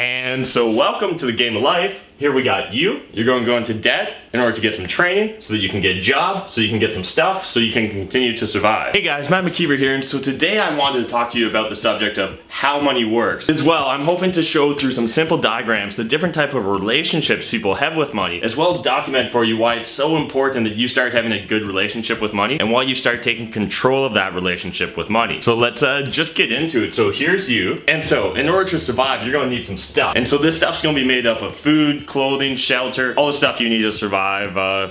And so welcome to the game of life. Here we got you. You're going to go into debt in order to get some training so that you can get a job, so you can get some stuff, so you can continue to survive. Hey guys, Matt McKeever here, and so today I wanted to talk to you about the subject of how money works. As well, I'm hoping to show through some simple diagrams the different type of relationships people have with money, as well as document for you why it's so important that you start having a good relationship with money and why you start taking control of that relationship with money. So let's just get into it. So here's you. And so in order to survive, you're going to need some stuff. And so this stuff's going to be made up of food, clothing, shelter, all the stuff you need to survive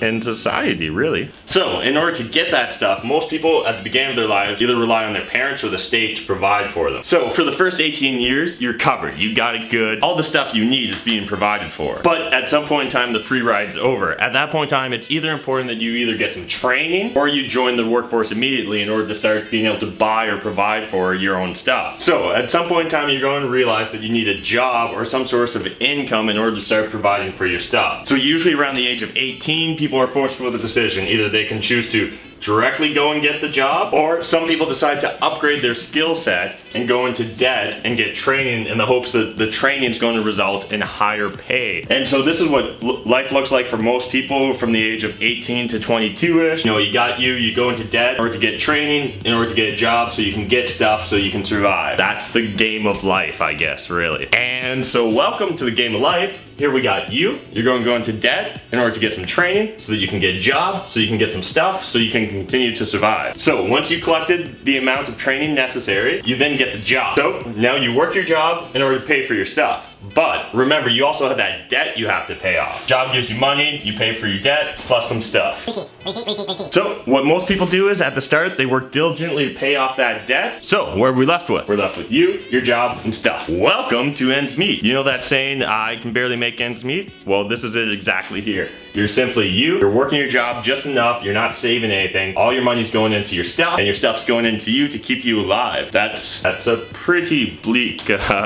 in society, really. So in order to get that stuff, most people at the beginning of their lives either rely on their parents or the state to provide for them. So for the first 18 years, you're covered. You got it good. All the stuff you need is being provided for. But at some point in time, the free ride's over. At that point in time, it's either important that you either get some training or you join the workforce immediately in order to start being able to buy or provide for your own stuff. So at some point in time, you're going to realize that you need a job or some source of income in order to start providing for your stuff. So usually around the age of 18, people are forced with a decision. Either they can choose to directly go and get the job, or some people decide to upgrade their skill set and go into debt and get training in the hopes that the training is going to result in higher pay. And so this is what life looks like for most people from the age of 18 to 22-ish. You know, you go into debt in order to get training, in order to get a job so you can get stuff so you can survive. That's the game of life, I guess, really. And so welcome to the game of life. Here we got you. You're going to go into debt in order to get some training so that you can get a job, so you can get some stuff, so you can continue to survive. So once you collected the amount of training necessary, you then get the job. So now you work your job in order to pay for your stuff. But remember, you also have that debt you have to pay off. Job gives you money, you pay for your debt, plus some stuff. Repeat. So what most people do is at the start, they work diligently to pay off that debt. So what are we left with? We're left with you, your job, and stuff. Welcome to ends meet. You know that saying, I can barely make ends meet? Well, this is it exactly here. You're simply you're working your job just enough, you're not saving anything, all your money's going into your stuff, and your stuff's going into you to keep you alive. That's a pretty bleak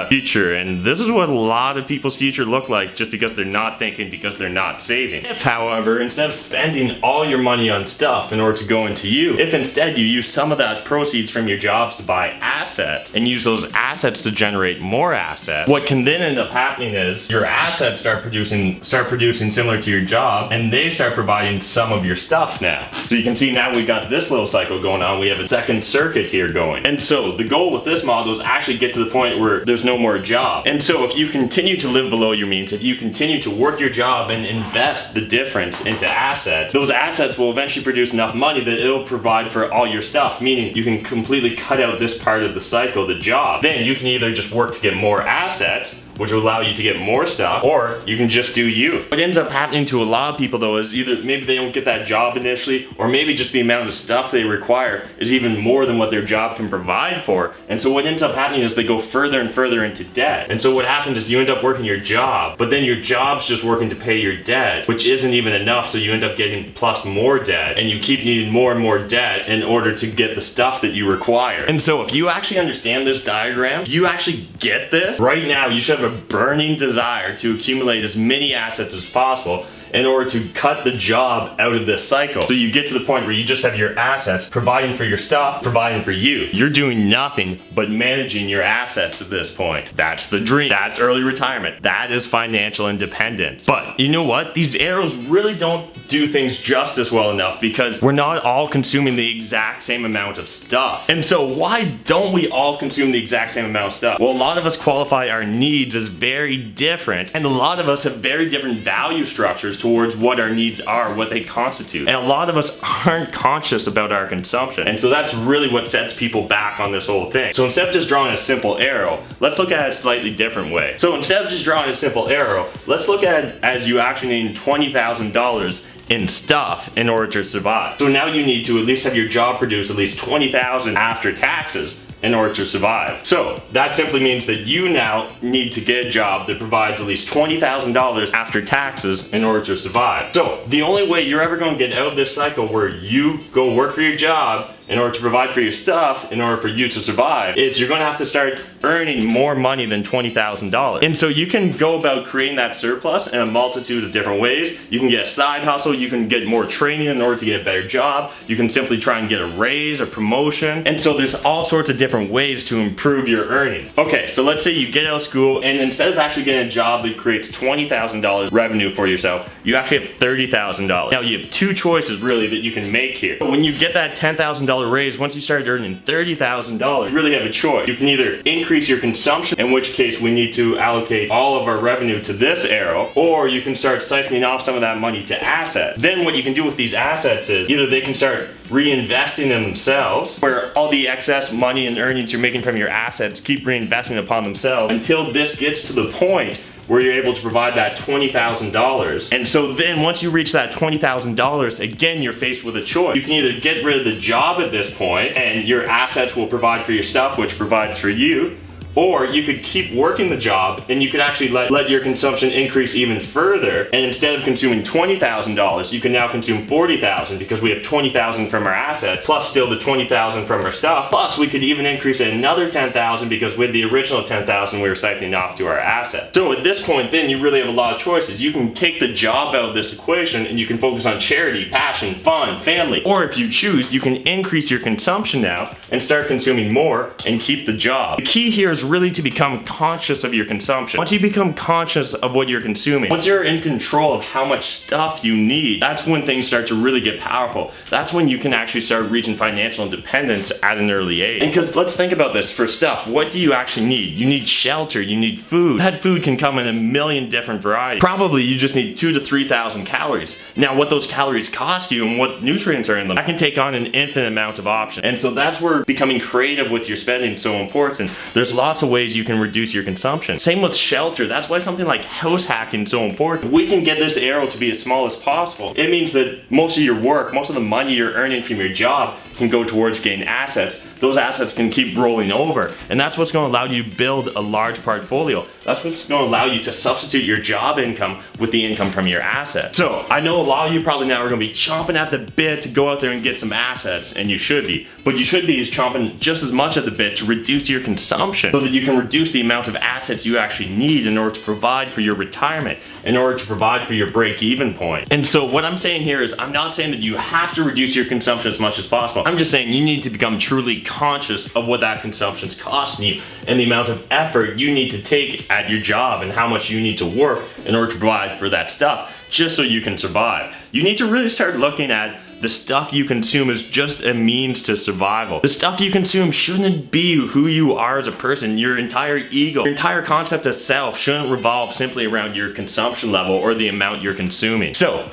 future, and this is what a lot of people's future look like just because they're not thinking, because they're not saving. If, however, instead of spending all your money on stuff in order to go into you, if instead you use some of that proceeds from your jobs to buy assets and use those assets to generate more assets, what can then end up happening is your assets start producing similar to your job, and they start providing some of your stuff now. So you can see now we've got this little cycle going on. We have a second circuit here going. And so the goal with this model is actually get to the point where there's no more job. And so if you continue to live below your means, if you continue to work your job and invest the difference into assets, those assets will eventually produce enough money that it'll provide for all your stuff, meaning you can completely cut out this part of the cycle, the job. Then you can either just work to get more assets, which will allow you to get more stuff, or you can just do you. What ends up happening to a lot of people though is either maybe they don't get that job initially, or maybe just the amount of stuff they require is even more than what their job can provide for. And so what ends up happening is they go further and further into debt. And so what happens is you end up working your job, but then your job's just working to pay your debt, which isn't even enough, so you end up getting plus more debt, and you keep needing more and more debt in order to get the stuff that you require. And so if you actually understand this diagram, if you actually get this, right now you should have a burning desire to accumulate as many assets as possible in order to cut the job out of this cycle. So you get to the point where you just have your assets providing for your stuff, providing for you. You're doing nothing but managing your assets at this point. That's the dream. That's early retirement. That is financial independence. But you know what? These arrows really don't do things justice well enough because we're not all consuming the exact same amount of stuff. And so why don't we all consume the exact same amount of stuff? Well, a lot of us qualify our needs as very different, and a lot of us have very different value structures towards what our needs are, what they constitute. And a lot of us aren't conscious about our consumption. And so that's really what sets people back on this whole thing. So instead of just drawing a simple arrow, let's look at it a slightly different way. So instead of just drawing a simple arrow, let's look at it as you actually need $20,000 in stuff in order to survive. So now you need to at least have your job produce at least $20,000 after taxes in order to survive. So that simply means that you now need to get a job that provides at least $20,000 after taxes in order to survive. So the only way you're ever going to get out of this cycle where you go work for your job, in order to provide for your stuff, in order for you to survive, is you're going to have to start earning more money than $20,000. And so you can go about creating that surplus in a multitude of different ways. You can get a side hustle, you can get more training in order to get a better job, you can simply try and get a raise, a promotion, and so there's all sorts of different ways to improve your earnings. Okay, so let's say you get out of school and instead of actually getting a job that creates $20,000 revenue for yourself, you actually have $30,000. Now you have two choices really that you can make here. But when you get that $10,000 raise, once you start earning $30,000, you really have a choice. You can either increase your consumption, in which case we need to allocate all of our revenue to this arrow, or you can start siphoning off some of that money to assets. Then what you can do with these assets is either they can start reinvesting in themselves, where all the excess money and earnings you're making from your assets keep reinvesting upon themselves until this gets to the point where you're able to provide that $20,000. And so then once you reach that $20,000, again, you're faced with a choice. You can either get rid of the job at this point and your assets will provide for your stuff, which provides for you, or you could keep working the job and you could actually let your consumption increase even further, and instead of consuming $20,000, you can now consume $40,000 because we have $20,000 from our assets, plus still the $20,000 from our stuff, plus we could even increase it another $10,000 because with the original $10,000 we were siphoning off to our assets. So at this point then you really have a lot of choices. You can take the job out of this equation and you can focus on charity, passion, fun, family, or if you choose, you can increase your consumption now and start consuming more and keep the job. The key here is really to become conscious of your consumption. Once you become conscious of what you're consuming, once you're in control of how much stuff you need, that's when things start to really get powerful. That's when you can actually start reaching financial independence at an early age. And because let's think about this, for stuff, what do you actually need? You need shelter, you need food. That food can come in a million different varieties. Probably you just need 2,000 to 3,000 calories. Now what those calories cost you and what nutrients are in them, that can take on an infinite amount of options. And so that's where becoming creative with your spending is so important. There's lots of ways you can reduce your consumption. Same with shelter. That's why something like house hacking is so important. If we can get this arrow to be as small as possible, it means that most of your work, most of the money you're earning from your job can go towards getting assets. Those assets can keep rolling over, and that's what's going to allow you to build a large portfolio. That's what's going to allow you to substitute your job income with the income from your assets. So I know a lot of you probably now are going to be chomping at the bit to go out there and get some assets, and you should be. But you should be is chomping just as much at the bit to reduce your consumption so that you can reduce the amount of assets you actually need in order to provide for your retirement, in order to provide for your break-even point. And so what I'm saying here is I'm not saying that you have to reduce your consumption as much as possible. I'm just saying you need to become truly conscious of what that consumption's costing you and the amount of effort you need to take at your job and how much you need to work in order to provide for that stuff just so you can survive. You need to really start looking at the stuff you consume as just a means to survival. The stuff you consume shouldn't be who you are as a person. Your entire ego, your entire concept of self shouldn't revolve simply around your consumption level or the amount you're consuming. So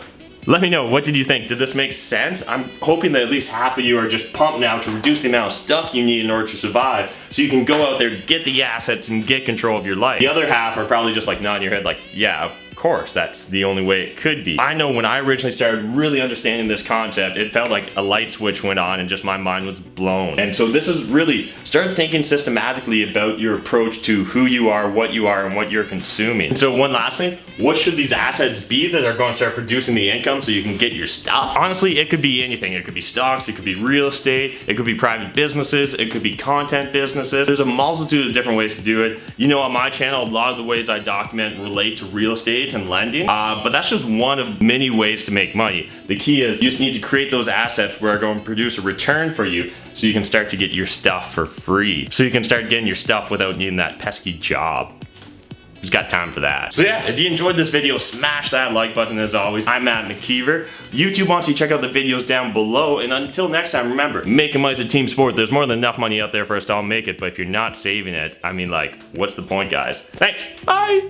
let me know, what did you think? Did this make sense? I'm hoping that at least half of you are just pumped now to reduce the amount of stuff you need in order to survive so you can go out there, get the assets, and get control of your life. The other half are probably just like nodding your head like, yeah, of course, that's the only way it could be. I know when I originally started really understanding this concept, it felt like a light switch went on and just my mind was blown. And so this is really, start thinking systematically about your approach to who you are, and what you're consuming. And so one last thing, what should these assets be that are going to start producing the income so you can get your stuff? Honestly, it could be anything. It could be stocks, it could be real estate, it could be private businesses, it could be content businesses. There's a multitude of different ways to do it. You know, on my channel, a lot of the ways I document relate to real estate and lending, but that's just one of many ways to make money. The key is you just need to create those assets where are going to produce a return for you so you can start to get your stuff for free. So you can start getting your stuff without needing that pesky job. Who's got time for that? So yeah, if you enjoyed this video, smash that like button as always. I'm Matt McKeever. YouTube wants you to check out the videos down below, and until next time, remember, making money's a team sport. There's more than enough money out there for us to all make it, but if you're not saving it, I mean, like, what's the point, guys? Thanks, bye!